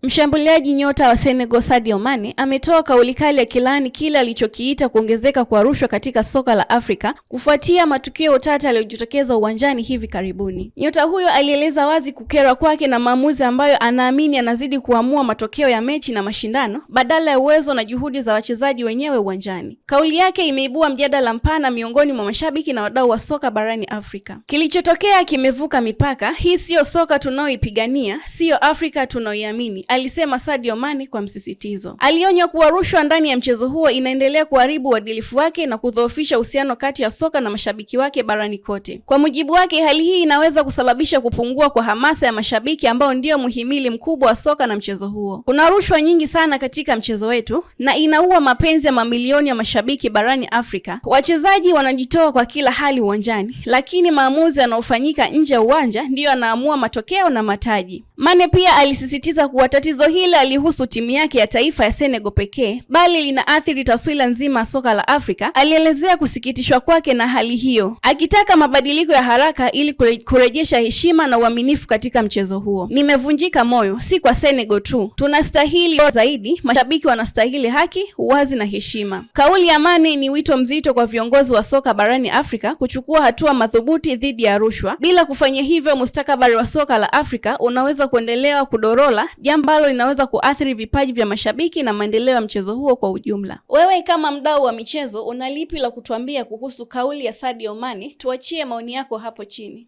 Mshambuliaji nyota wa Senegal Sadio Mane ametoa kauli kali akilaani kile alichokiita kuongezeka kwa rushwa katika soka la Afrika kufuatia matukio utata yaliyojitokeza uwanjani hivi karibuni. Nyota huyo alieleza wazi kukerwa kwake na maamuzi ambayo anaamini yanazidi kuamua matokeo ya mechi na mashindano badala ya uwezo na juhudi za wachezaji wenyewe uwanjani. Kauli yake imeibua mjadala mpana miongoni mwa mashabiki na wadau wa soka barani Afrika. Kilichotokea kimevuka mipaka, hii siyo soka tunaoipigania, siyo Afrika tunaoiamini, alisema Sadio Mane kwa msisitizo. Alionya kuwa rushwa ndani ya mchezo huo inaendelea kuharibu uadilifu wake na kudhoofisha uhusiano kati ya soka na mashabiki wake barani kote. Kwa mujibu wake, hali hii inaweza kusababisha kupungua kwa hamasa ya mashabiki ambao ndio muhimili mkubwa wa soka na mchezo huo. Kuna rushwa nyingi sana katika mchezo wetu na inaua mapenzi ya mamilioni ya mashabiki barani Afrika. Wachezaji wanajitoa kwa kila hali uwanjani, lakini maamuzi yanayofanyika nje ya uwanja ndiyo yanaamua matokeo na mataji. Mane pia alisisitiza kuwa tatizo hili alihusu timu yake ya taifa ya Senegal pekee, bali linaathiri taswira nzima ya soka la Afrika. Alielezea kusikitishwa kwake na hali hiyo, akitaka mabadiliko ya haraka ili kurejesha heshima na uaminifu katika mchezo huo. Nimevunjika moyo, si kwa Senegal tu. Tunastahili zaidi, mashabiki wanastahili haki, uwazi na heshima. Kauli ya Mane ni wito mzito kwa viongozi wa soka barani Afrika kuchukua hatua madhubuti dhidi ya rushwa. Bila kufanya hivyo, mustakabali wa soka la Afrika unaweza kuendelea kudorola, jambo ambalo linaweza kuathiri vipaji vya mashabiki na maendeleo ya mchezo huo kwa ujumla. Wewe kama mdau wa michezo, una lipi la kutuambia kuhusu kauli ya Sadio Mane? Tuachie maoni yako hapo chini.